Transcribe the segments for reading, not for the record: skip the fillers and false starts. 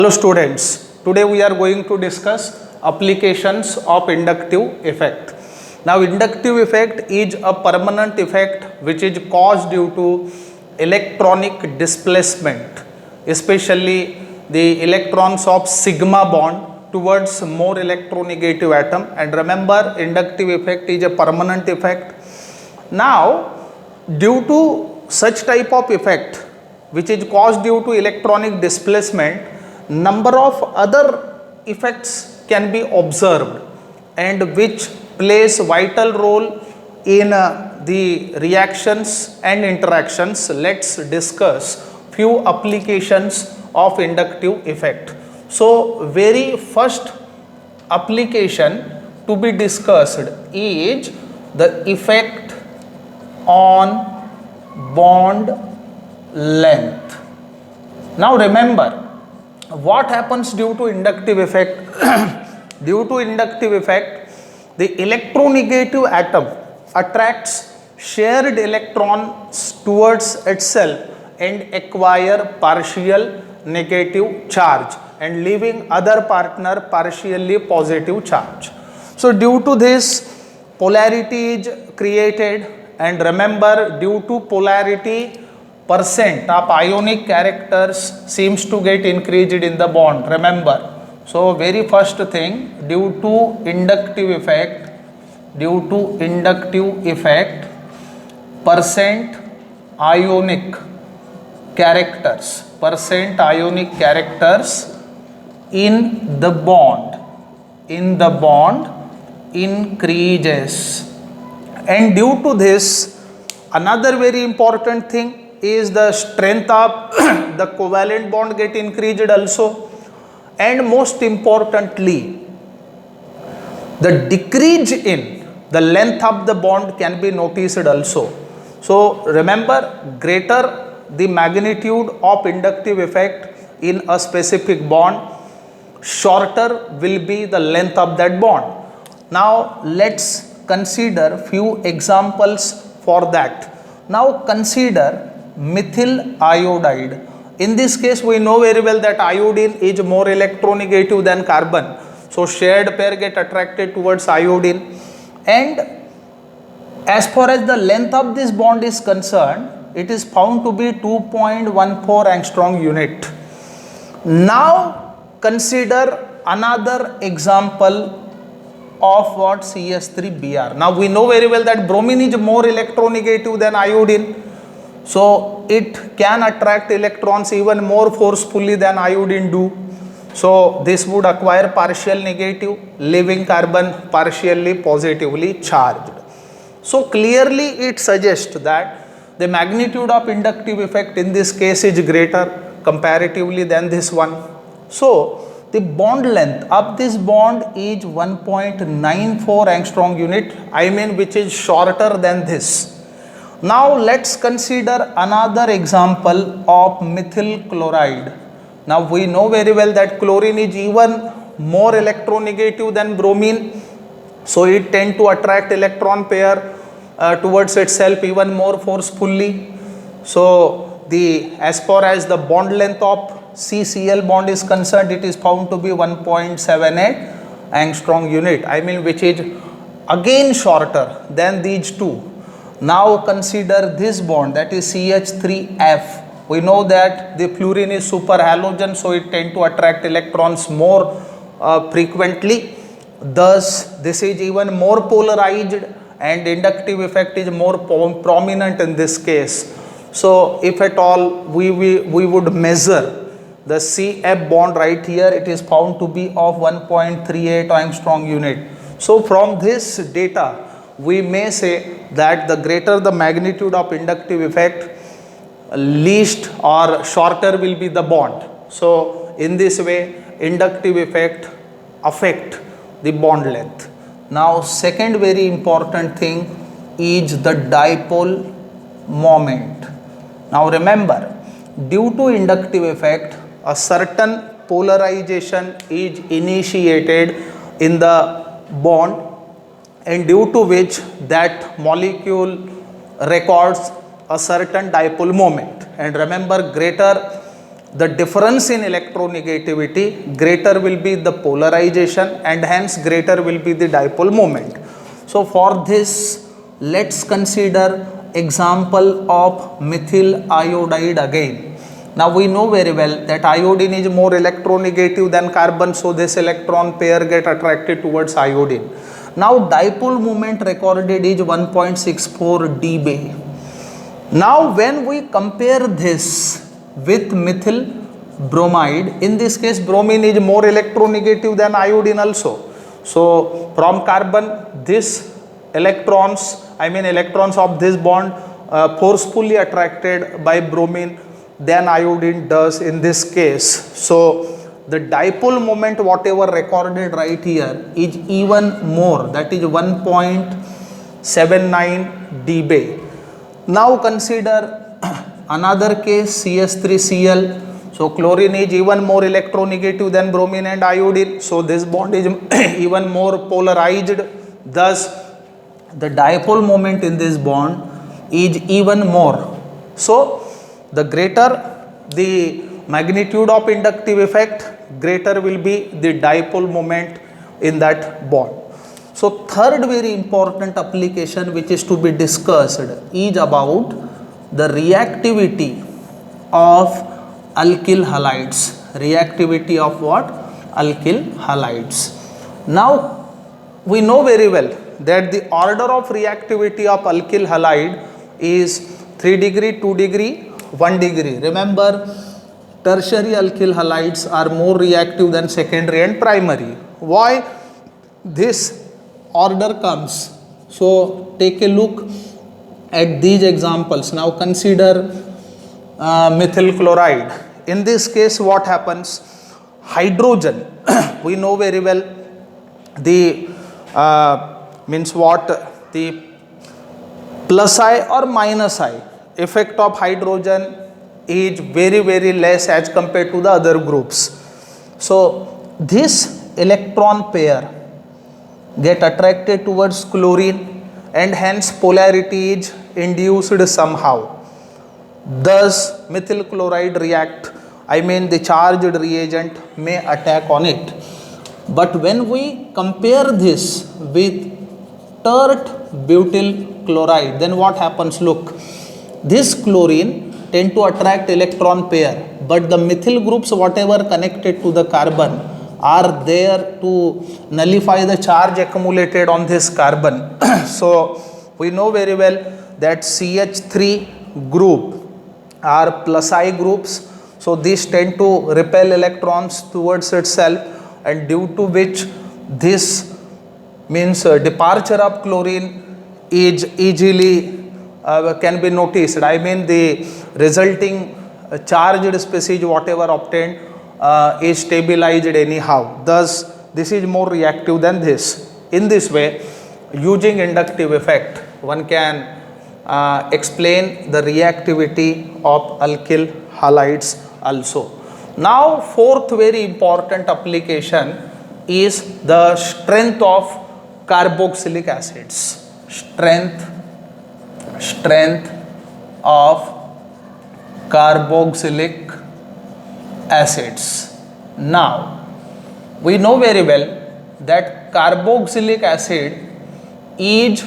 Hello students, today we are going to discuss applications of inductive effect. Now inductive effect is a permanent effect which is caused due to electronic displacement, especially the electrons of sigma bond towards more electronegative atom, and remember inductive effect is a permanent effect. Now due to such type of effect which is caused due to electronic displacement, number of other effects can be observed and which plays vital role in the reactions and interactions. Let's discuss few applications of inductive effect. So very first application to be discussed is the effect on bond length. Now remember, what happens due to inductive effect? Due to inductive effect, the electronegative atom attracts shared electrons towards itself and acquire partial negative charge and leaving other partner partially positive charge. So due to this, polarity is created, and remember, due to polarity, percent of ionic characters seems to get increased in the bond. Remember, so very first thing, due to inductive effect, percent ionic characters in the bond increases, and due to this, another very important thing is the strength of the covalent bond get increased also, and most importantly, the decrease in the length of the bond can be noticed also. So remember, greater the magnitude of inductive effect in a specific bond, shorter will be the length of that bond. Now let's consider few examples for that. Now consider methyl iodide. In this case, we know very well that iodine is more electronegative than carbon. So shared pair get attracted towards iodine, and as far as the length of this bond is concerned, it is found to be 2.14 angstrom unit. Now consider another example of what? CS3Br. Now we know very well that bromine is more electronegative than iodine, so it can attract electrons even more forcefully than iodine do. So this would acquire partial negative, leaving carbon partially positively charged. So clearly it suggests that the magnitude of inductive effect in this case is greater comparatively than this one. So the bond length of this bond is 1.94 angstrom unit, which is shorter than this. Now let's consider another example of methyl chloride. Now we know very well that chlorine is even more electronegative than bromine, so it tends to attract electron pair towards itself even more forcefully. So as far as the bond length of CCl bond is concerned, it is found to be 1.78 angstrom unit, which is again shorter than these two. Now consider this bond, that is CH3F. We know that the fluorine is super halogen, so it tends to attract electrons more frequently. Thus this is even more polarized and inductive effect is more prominent in this case. So if at all we would measure the CF bond right here, it is found to be of 1.38 angstrom unit. So from this data, we may say that the greater the magnitude of inductive effect, least or shorter will be the bond. So in this way, inductive effect affect the bond length. Now second very important thing is the dipole moment. Now remember, due to inductive effect, a certain polarization is initiated in the bond, and due to which that molecule records a certain dipole moment. And remember, greater the difference in electronegativity, greater will be the polarization, and hence greater will be the dipole moment. So for this, let's consider example of methyl iodide again. Now we know very well that iodine is more electronegative than carbon, so this electron pair get attracted towards iodine. Now dipole moment recorded is 1.64 dB. Now when we compare this with methyl bromide, in this case bromine is more electronegative than iodine also. So from carbon, this electrons of this bond forcefully attracted by bromine than iodine does in this case. So the dipole moment whatever recorded right here is even more, that is 1.79 dB. Now consider another case, CS3Cl. So chlorine is even more electronegative than bromine and iodine, so this bond is even more polarized, thus the dipole moment in this bond is even more. So the greater the magnitude of inductive effect, greater will be the dipole moment in that bond. So third very important application which is to be discussed is about the reactivity of alkyl halides. Reactivity of what? Alkyl halides. Now we know very well that the order of reactivity of alkyl halide is 3 degree, 2 degree, 1 degree. Remember, tertiary alkyl halides are more reactive than secondary and primary. Why this order comes? So take a look at these examples. Now consider methyl chloride. In this case what happens? Hydrogen we know very well the means what, the plus I or minus I effect of hydrogen is very less as compared to the other groups. So this electron pair get attracted towards chlorine and hence polarity is induced somehow. Thus methyl chloride react, the charged reagent may attack on it. But when we compare this with tert butyl chloride, then what happens? Look, this chlorine tend to attract electron pair, but the methyl groups whatever connected to the carbon are there to nullify the charge accumulated on this carbon. So we know very well that CH3 group are plus I groups, so these tend to repel electrons towards itself, and due to which this means departure of chlorine is easily can be noticed. The resulting charged species whatever obtained is stabilized anyhow. Thus this is more reactive than this. In this way, using inductive effect, one can explain the reactivity of alkyl halides also. Now fourth very important application is the strength of carboxylic acids. Strength of carboxylic acids. Now we know very well that carboxylic acid is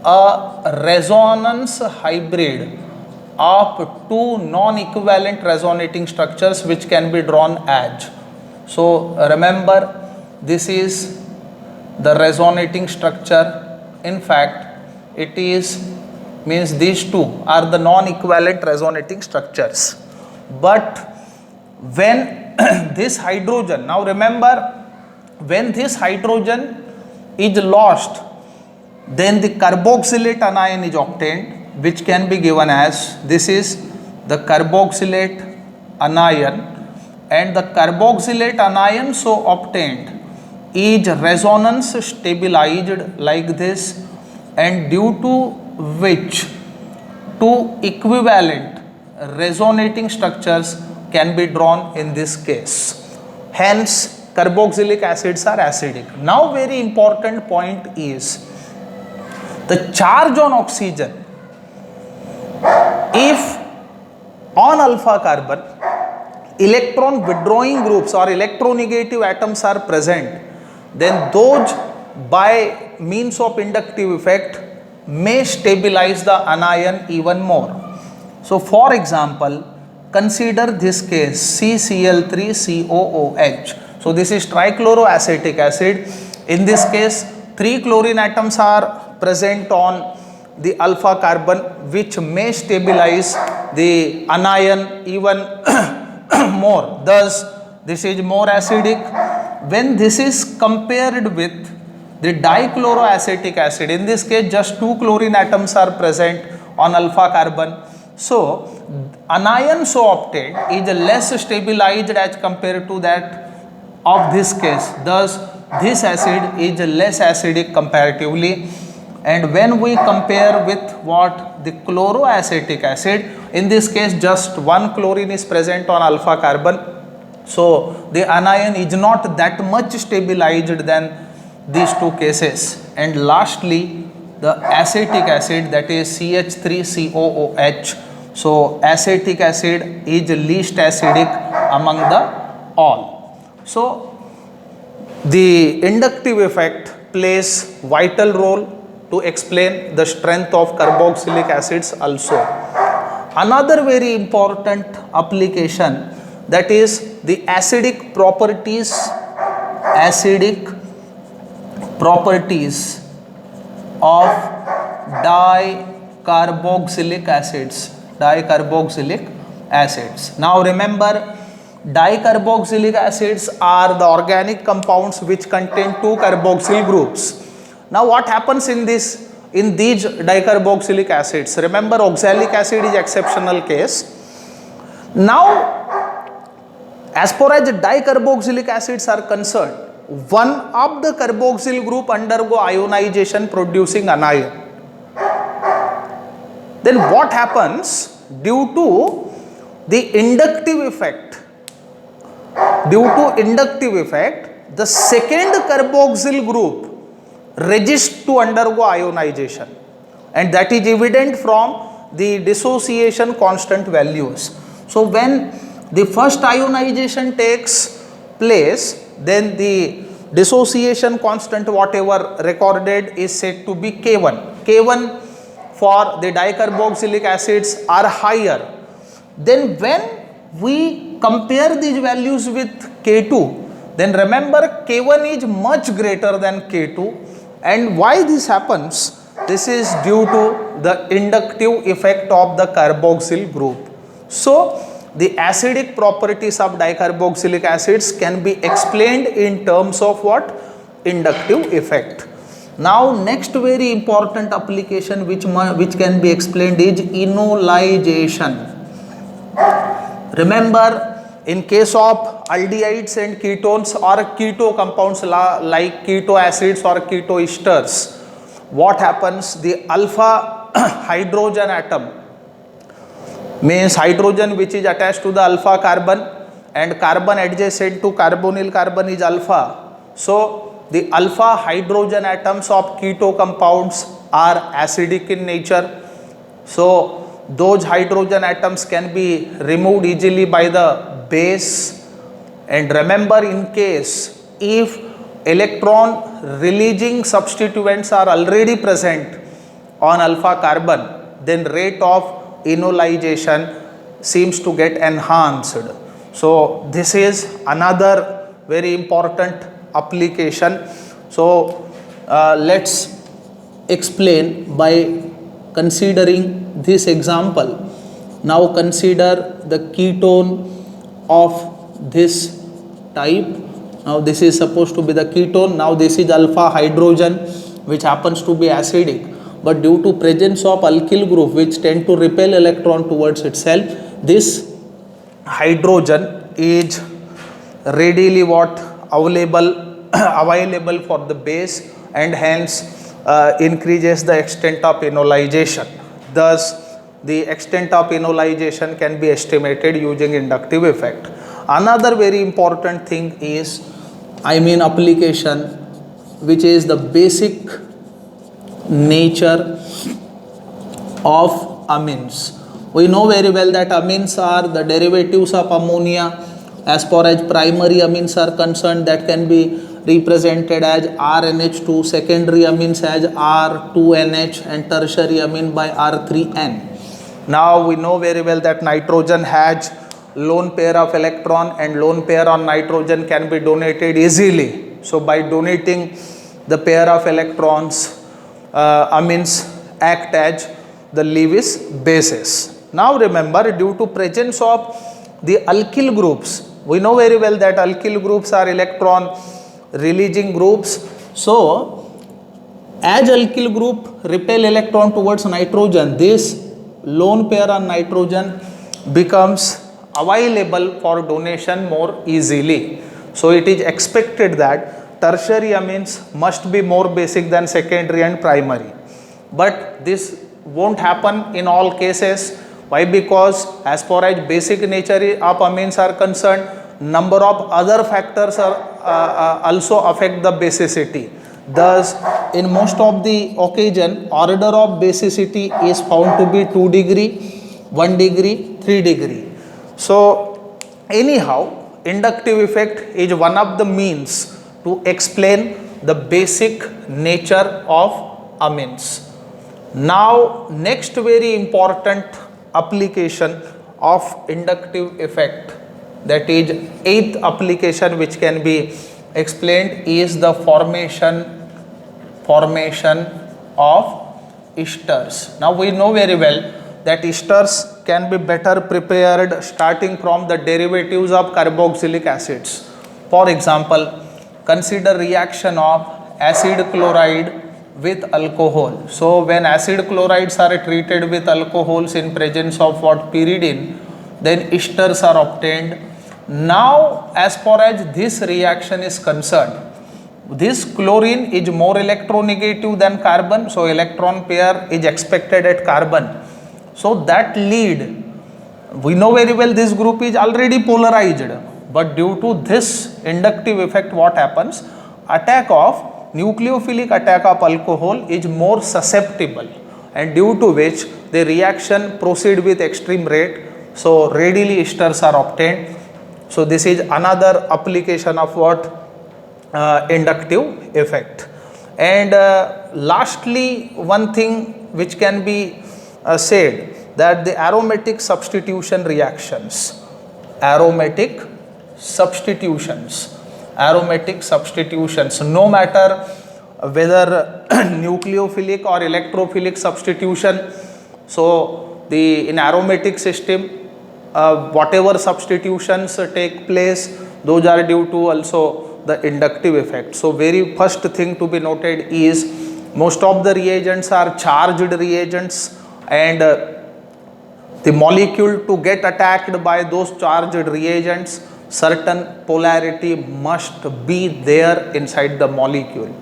a resonance hybrid of two non-equivalent resonating structures which can be drawn as. So remember, this is the resonating structure. In fact, it is these two are the non-equivalent resonating structures. But when this hydrogen, now remember, when this hydrogen is lost, then the carboxylate anion is obtained, which can be given as, this is the carboxylate anion, and the carboxylate anion so obtained is resonance stabilized like this, and due to which two equivalent resonating structures can be drawn in this case. Hence carboxylic acids are acidic. Now very important point is the charge on oxygen. If on alpha carbon, electron withdrawing groups or electronegative atoms are present, then those by means of inductive effect may stabilize the anion even more. So for example, consider this case CCl3COOH. So this is trichloroacetic acid. In this case, 3 chlorine atoms are present on the alpha carbon, which may stabilize the anion even more. Thus, this is more acidic. When this is compared with the dichloroacetic acid, in this case just 2 chlorine atoms are present on alpha carbon. So, anion so obtained is less stabilized as compared to that of this case. Thus, this acid is less acidic comparatively. And when we compare with what the chloroacetic acid, in this case just 1 chlorine is present on alpha carbon. So the anion is not that much stabilized than these two cases. And lastly, the acetic acid, that is CH3COOH. So acetic acid is least acidic among the all. So the inductive effect plays vital role to explain the strength of carboxylic acids also. Another very important application, that is the acidic properties of dicarboxylic acids. Now remember, dicarboxylic acids are the organic compounds which contain 2 carboxyl groups. Now what happens in these dicarboxylic acids? Remember, oxalic acid is exceptional case. Now as far as dicarboxylic acids are concerned, one of the carboxyl group undergo ionization producing anion. Then what happens? Due to the inductive effect, the second carboxyl group resists to undergo ionization, and that is evident from the dissociation constant values. So when the first ionization takes place, then the dissociation constant whatever recorded is said to be K1. K1 for the dicarboxylic acids are higher. Then when we compare these values with K2, then remember K1 is much greater than K2. And why this happens? This is due to the inductive effect of the carboxyl group. So the acidic properties of dicarboxylic acids can be explained in terms of what? Inductive effect. Now next very important application which can be explained is enolization. Remember, in case of aldehydes and ketones or keto compounds like keto acids or keto esters, what happens? The alpha hydrogen atom, means hydrogen which is attached to the alpha carbon, and carbon adjacent to carbonyl carbon is alpha. So the alpha hydrogen atoms of keto compounds are acidic in nature. So those hydrogen atoms can be removed easily by the base. And remember, in case if electron releasing substituents are already present on alpha carbon, then rate of enolization seems to get enhanced. So this is another very important application. So let's explain by considering this example. Now consider the ketone of this type. Now this is supposed to be the ketone. Now this is alpha hydrogen which happens to be acidic, but due to presence of alkyl group which tend to repel electron towards itself, this hydrogen is readily available for the base, and hence increases the extent of enolization. Thus the extent of enolization can be estimated using inductive effect. Another very important thing is application, which is the basic nature of amines. We know very well that amines are the derivatives of ammonia, As far as primary amines are concerned, that can be represented as RNH2, secondary amines as R2NH, and tertiary amine by R3N. Now we know very well that nitrogen has lone pair of electron, and lone pair on nitrogen can be donated easily. So by donating the pair of electrons, amines act as the Lewis bases. Now remember, due to presence of the alkyl groups, we know very well that alkyl groups are electron releasing groups. So as alkyl group repel electron towards nitrogen, this lone pair on nitrogen becomes available for donation more easily. So it is expected that tertiary amines must be more basic than secondary and primary. But this won't happen in all cases. Why? Because as far as basic nature of amines are concerned, number of other factors are also affect the basicity. Thus, in most of the occasion, order of basicity is found to be 2 degree, 1 degree, 3 degree. So anyhow, inductive effect is one of the means to explain the basic nature of amines. Now, next very important application of inductive effect, that is 8th application which can be explained, is the formation of esters. Now we know very well that esters can be better prepared starting from the derivatives of carboxylic acids. For example, consider reaction of acid chloride with alcohol. So when acid chlorides are treated with alcohols in presence of what? Pyridine, then esters are obtained. Now as far as this reaction is concerned, this chlorine is more electronegative than carbon, so electron pair is expected at carbon. So that lead, we know very well this group is already polarized, but due to this inductive effect, what happens? Nucleophilic attack of alcohol is more susceptible, and due to which the reaction proceed with extreme rate, so readily esters are obtained. So this is another application of what? Inductive effect. And lastly, one thing which can be said, that the aromatic substitutions, no matter whether nucleophilic or electrophilic substitution. So in aromatic system, whatever substitutions take place, those are due to also the inductive effect. So very first thing to be noted is most of the reagents are charged reagents, and the molecule to get attacked by those charged reagents, certain polarity must be there inside the molecule.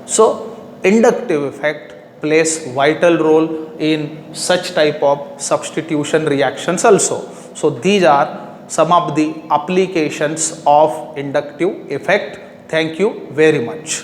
So inductive effect plays vital role in such type of substitution reactions also. So these are some of the applications of inductive effect. Thank you very much.